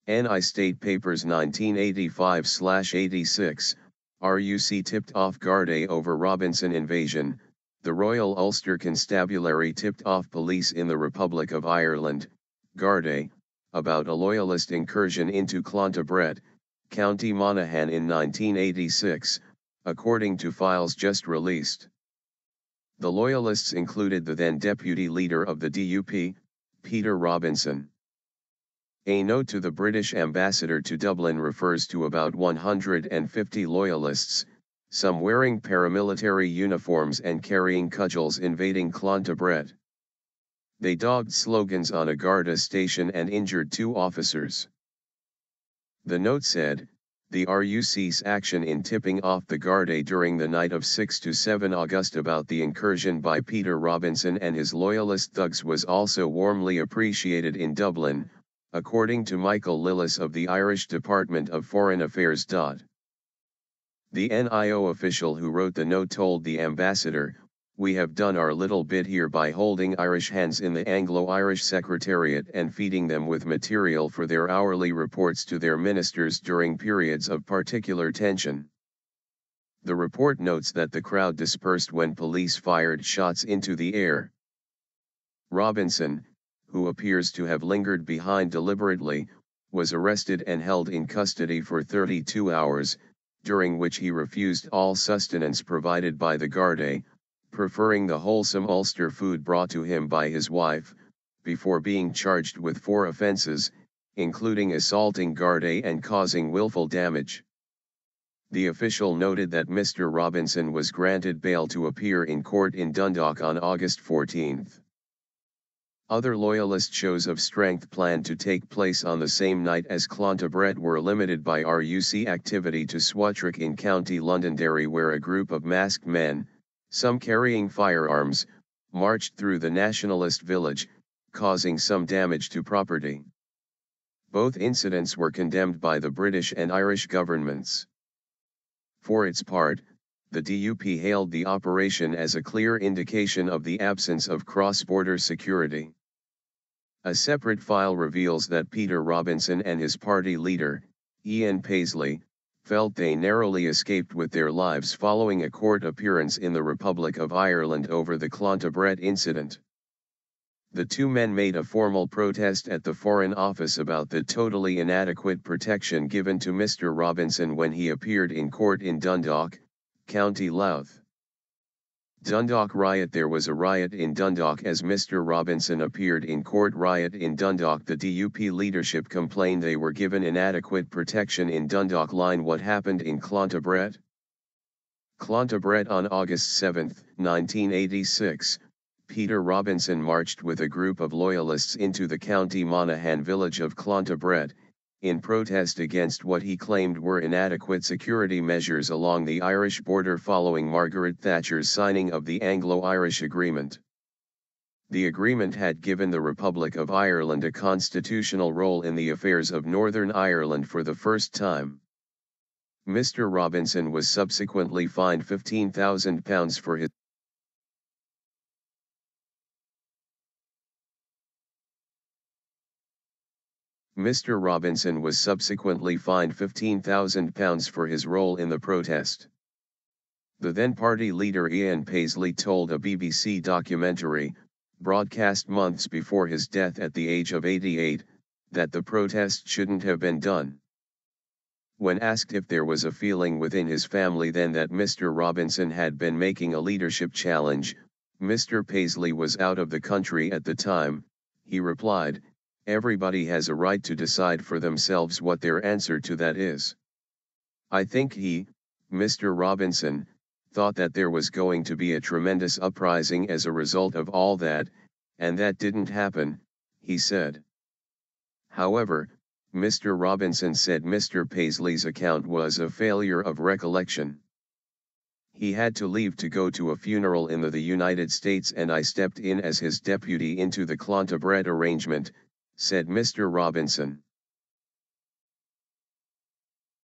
NI State Papers 1985/86, RUC tipped off Gardai over Robinson invasion. The Royal Ulster Constabulary tipped off police in the Republic of Ireland, Gardai, about a loyalist incursion into Clontibret, County Monaghan in 1986, according to files just released. The loyalists included the then deputy leader of the DUP, Peter Robinson. A note to the British ambassador to Dublin refers to about 150 loyalists, some wearing paramilitary uniforms and carrying cudgels invading Clontibret. They daubed slogans on a garda station and injured 2 officers. The note said, the RUC's action in tipping off the Garda during the night of 6 to 7 August about the incursion by Peter Robinson and his loyalist thugs was also warmly appreciated in Dublin, according to Michael Lillis of the Irish Department of Foreign Affairs. The NIO official who wrote the note told the ambassador, "We have done our little bit here by holding Irish hands in the Anglo-Irish Secretariat and feeding them with material for their hourly reports to their ministers during periods of particular tension." The report notes that the crowd dispersed when police fired shots into the air. Robinson, who appears to have lingered behind deliberately, was arrested and held in custody for 32 hours, during which he refused all sustenance provided by the Garda, preferring the wholesome Ulster food brought to him by his wife, before being charged with 4 offences, including assaulting Garda and causing willful damage. The official noted that Mr. Robinson was granted bail to appear in court in Dundalk on August 14. Other loyalist shows of strength planned to take place on the same night as Clontibret were limited by RUC activity to Swatrick in County Londonderry, where a group of masked men, some carrying firearms, marched through the nationalist village, causing some damage to property. Both incidents were condemned by the British and Irish governments. For its part, the DUP hailed the operation as a clear indication of the absence of cross-border security. A separate file reveals that Peter Robinson and his party leader, Ian Paisley, felt they narrowly escaped with their lives following a court appearance in the Republic of Ireland over the Clontibret incident. The 2 men made a formal protest at the Foreign Office about the totally inadequate protection given to Mr. Robinson when he appeared in court in Dundalk, County Louth. Dundalk riot. There was a riot in Dundalk as Mr. Robinson appeared in court. Riot in Dundalk. The DUP leadership complained they were given inadequate protection in Dundalk. Line what happened in Clontibret? Clontibret on August 7, 1986, Peter Robinson marched with a group of loyalists into the County Monaghan village of Clontibret, in protest against what he claimed were inadequate security measures along the Irish border following Margaret Thatcher's signing of the Anglo-Irish Agreement. The agreement had given the Republic of Ireland a constitutional role in the affairs of Northern Ireland for the first time. Mr. Robinson was subsequently fined £15,000 for his Mr. Robinson was subsequently fined £15,000 for his role in the protest. The then party leader Ian Paisley told a BBC documentary, broadcast months before his death at the age of 88, that the protest shouldn't have been done. When asked if there was a feeling within his family then that Mr. Robinson had been making a leadership challenge, Mr. Paisley was out of the country at the time, he replied, "Everybody has a right to decide for themselves what their answer to that is." I think he, Mr. Robinson, thought that there was going to be a tremendous uprising as a result of all that, and that didn't happen, he said. However, Mr. Robinson said Mr. Paisley's account was a failure of recollection. He had to leave to go to a funeral in the United States and I stepped in as his deputy into the Clontibret arrangement, said Mr. Robinson.